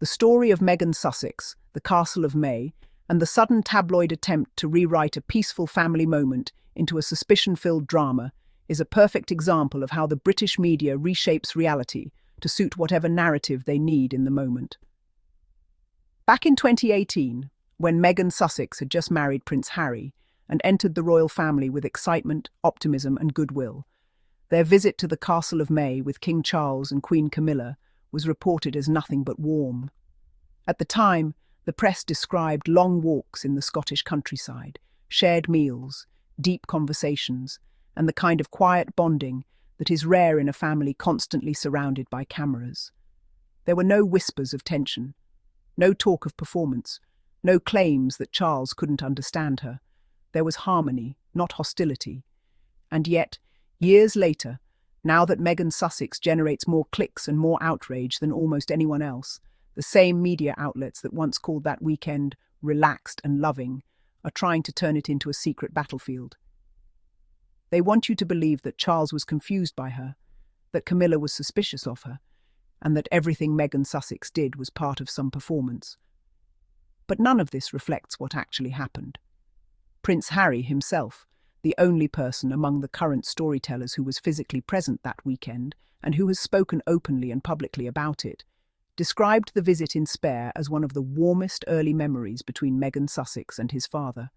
The story of Meghan Sussex, the Castle of May, and the sudden tabloid attempt to rewrite a peaceful family moment into a suspicion-filled drama is a perfect example of how the British media reshapes reality to suit whatever narrative they need in the moment. Back in 2018, when Meghan Sussex had just married Prince Harry and entered the royal family with excitement, optimism and goodwill, their visit to the Castle of May with King Charles and Queen Camilla was reported as nothing but warm. At the time, the press described long walks in the Scottish countryside, shared meals, deep conversations, and the kind of quiet bonding that is rare in a family constantly surrounded by cameras. There were no whispers of tension, no talk of performance, no claims that Charles couldn't understand her. There was harmony, not hostility. And yet, years later, now that Meghan Sussex generates more clicks and more outrage than almost anyone else, the same media outlets that once called that weekend relaxed and loving are trying to turn it into a secret battlefield. They want you to believe that Charles was confused by her, that Camilla was suspicious of her, and that everything Meghan Sussex did was part of some performance. But none of this reflects what actually happened. Prince Harry himself, the only person among the current storytellers who was physically present that weekend and who has spoken openly and publicly about it, described the visit in Spare as one of the warmest early memories between Meghan Sussex and his father.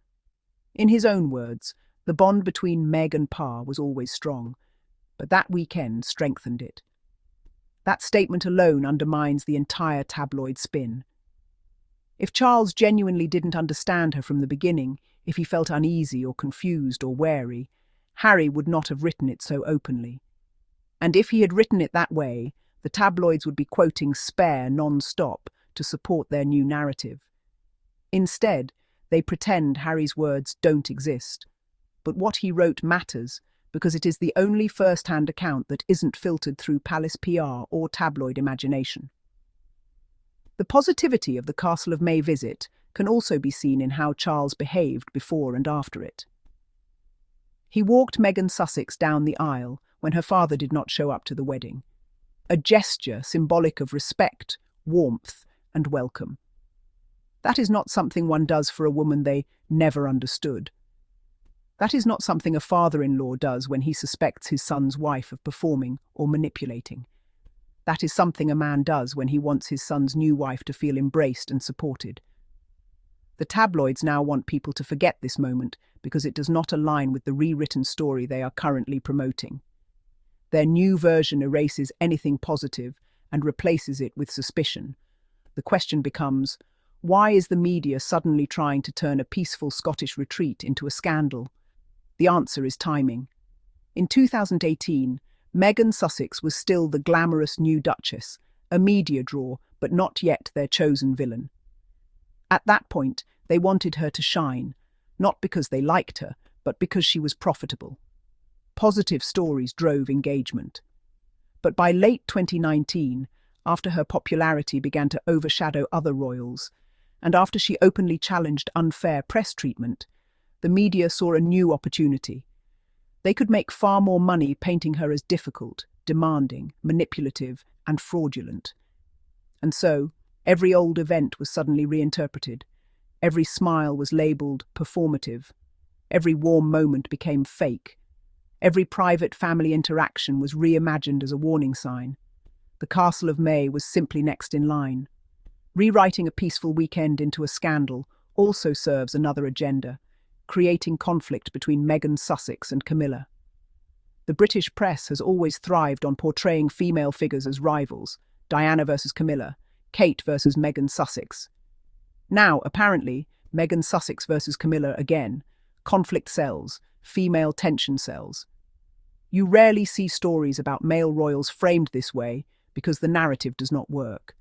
In his own words, the bond between Meg and Pa was always strong, but that weekend strengthened it. That statement alone undermines the entire tabloid spin. If Charles genuinely didn't understand her from the beginning, if he felt uneasy or confused or wary, Harry would not have written it so openly. And if he had written it that way, the tabloids would be quoting Spare non-stop to support their new narrative. Instead, they pretend Harry's words don't exist. But what he wrote matters because it is the only first-hand account that isn't filtered through palace PR or tabloid imagination. The positivity of the Castle of May visit can also be seen in how Charles behaved before and after it. He walked Meghan Sussex down the aisle when her father did not show up to the wedding, a gesture symbolic of respect, warmth, and welcome. That is not something one does for a woman they never understood. That is not something a father-in-law does when he suspects his son's wife of performing or manipulating. That is something a man does when he wants his son's new wife to feel embraced and supported. The tabloids now want people to forget this moment because it does not align with the rewritten story they are currently promoting. Their new version erases anything positive and replaces it with suspicion. The question becomes, why is the media suddenly trying to turn a peaceful Scottish retreat into a scandal? The answer is timing. In 2018, Meghan Sussex was still the glamorous new Duchess, a media draw, but not yet their chosen villain. At that point, they wanted her to shine, not because they liked her, but because she was profitable. Positive stories drove engagement. But by late 2019, after her popularity began to overshadow other royals, and after she openly challenged unfair press treatment, the media saw a new opportunity. They could make far more money painting her as difficult, demanding, manipulative, and fraudulent. And so, every old event was suddenly reinterpreted. Every smile was labelled performative. Every warm moment became fake. Every private family interaction was reimagined as a warning sign. The Castle of May was simply next in line. Rewriting a peaceful weekend into a scandal also serves another agenda, creating conflict between Meghan Sussex and Camilla. The British press has always thrived on portraying female figures as rivals, Diana versus Camilla, Kate versus Meghan Sussex. Now, apparently, Meghan Sussex versus Camilla again. Conflict sells, female tension sells. You rarely see stories about male royals framed this way because the narrative does not work.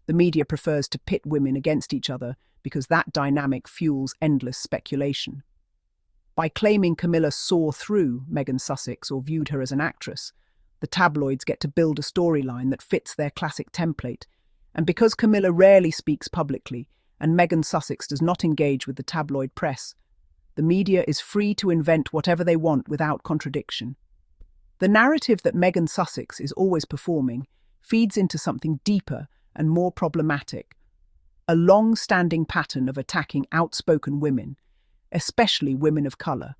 The media prefers to pit women against each other because that dynamic fuels endless speculation. By claiming Camilla saw through Meghan Sussex or viewed her as an actress, the tabloids get to build a storyline that fits their classic template. And because Camilla rarely speaks publicly and Meghan Sussex does not engage with the tabloid press, the media is free to invent whatever they want without contradiction. The narrative that Meghan Sussex is always performing feeds into something deeper and more problematic, a long-standing pattern of attacking outspoken women, especially women of colour,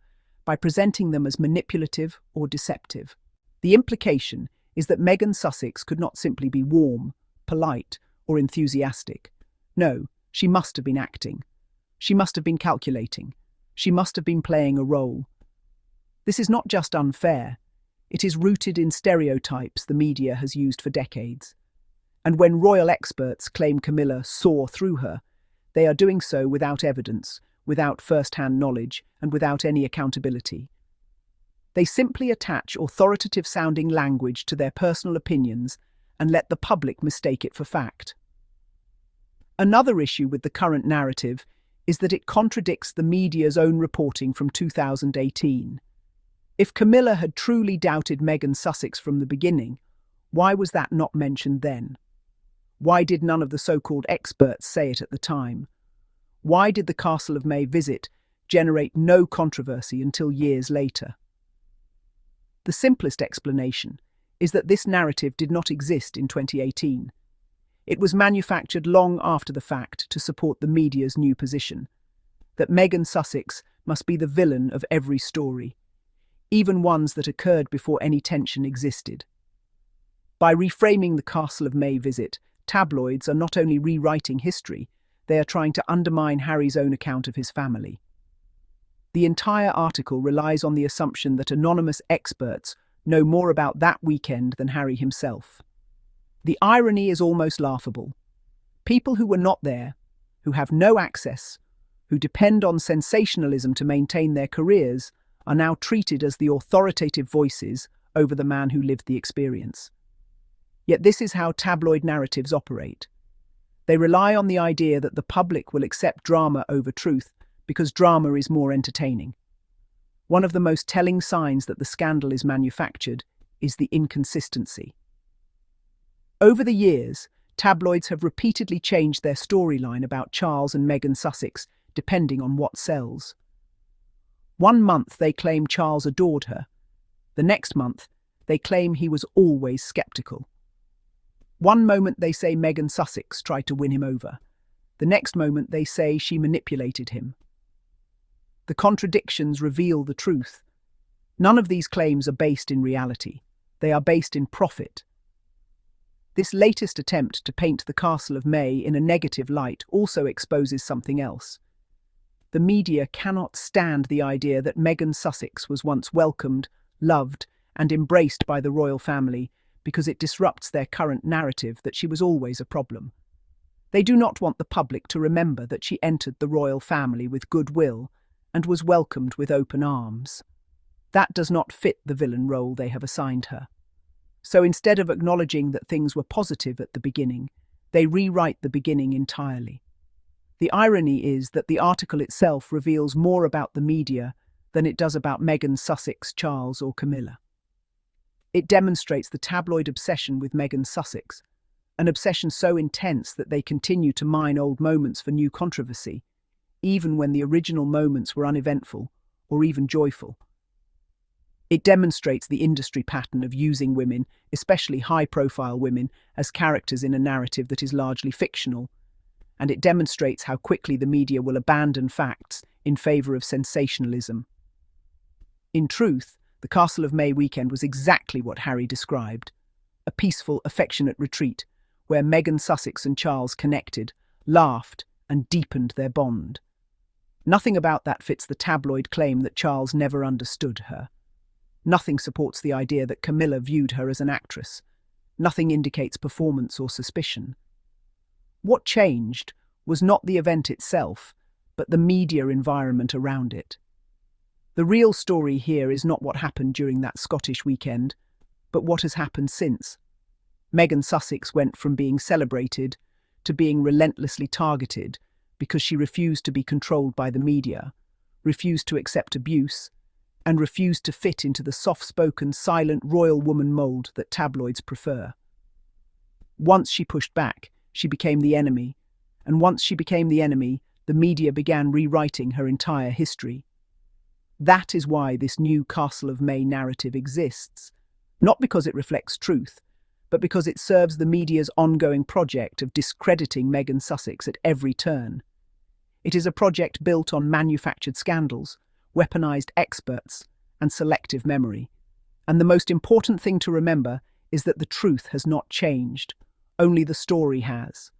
by presenting them as manipulative or deceptive. The implication is that Meghan Sussex could not simply be warm, polite, or enthusiastic. No, she must have been acting. She must have been calculating. She must have been playing a role. This is not just unfair, it is rooted in stereotypes the media has used for decades. And when royal experts claim Camilla saw through her, they are doing so without evidence, without first-hand knowledge, and without any accountability. They simply attach authoritative-sounding language to their personal opinions and let the public mistake it for fact. Another issue with the current narrative is that it contradicts the media's own reporting from 2018. If Camilla had truly doubted Meghan Sussex from the beginning, why was that not mentioned then? Why did none of the so-called experts say it at the time? Why did the Castle of May visit generate no controversy until years later? The simplest explanation is that this narrative did not exist in 2018. It was manufactured long after the fact to support the media's new position, that Meghan Sussex must be the villain of every story, even ones that occurred before any tension existed. By reframing the Castle of May visit, tabloids are not only rewriting history, they are trying to undermine Harry's own account of his family. The entire article relies on the assumption that anonymous experts know more about that weekend than Harry himself. The irony is almost laughable. People who were not there, who have no access, who depend on sensationalism to maintain their careers, are now treated as the authoritative voices over the man who lived the experience. Yet this is how tabloid narratives operate. They rely on the idea that the public will accept drama over truth because drama is more entertaining. One of the most telling signs that the scandal is manufactured is the inconsistency. Over the years, tabloids have repeatedly changed their storyline about Charles and Meghan Sussex depending on what sells. One month they claim Charles adored her. The next month, they claim he was always skeptical. One moment they say Meghan Sussex tried to win him over. The next moment they say she manipulated him. The contradictions reveal the truth. None of these claims are based in reality. They are based in profit. This latest attempt to paint the Castle of May in a negative light also exposes something else. The media cannot stand the idea that Meghan Sussex was once welcomed, loved, and embraced by the royal family because it disrupts their current narrative that she was always a problem. They do not want the public to remember that she entered the royal family with goodwill and was welcomed with open arms. That does not fit the villain role they have assigned her. So instead of acknowledging that things were positive at the beginning, they rewrite the beginning entirely. The irony is that the article itself reveals more about the media than it does about Meghan Sussex, Charles, or Camilla. It demonstrates the tabloid obsession with Meghan Sussex, an obsession so intense that they continue to mine old moments for new controversy, even when the original moments were uneventful or even joyful. It demonstrates the industry pattern of using women, especially high-profile women, as characters in a narrative that is largely fictional, and it demonstrates how quickly the media will abandon facts in favour of sensationalism. In truth, the Castle of May weekend was exactly what Harry described: a peaceful, affectionate retreat where Meghan Sussex and Charles connected, laughed, and deepened their bond. Nothing about that fits the tabloid claim that Charles never understood her. Nothing supports the idea that Camilla viewed her as an actress. Nothing indicates performance or suspicion. What changed was not the event itself, but the media environment around it. The real story here is not what happened during that Scottish weekend, but what has happened since. Meghan Sussex went from being celebrated to being relentlessly targeted because she refused to be controlled by the media, refused to accept abuse, and refused to fit into the soft-spoken, silent royal woman mold that tabloids prefer. Once she pushed back, she became the enemy, and once she became the enemy, the media began rewriting her entire history. That is why this new Castle of May narrative exists, not because it reflects truth, but because it serves the media's ongoing project of discrediting Meghan Sussex at every turn. It is a project built on manufactured scandals, weaponized experts, and selective memory. And the most important thing to remember is that the truth has not changed, only the story has.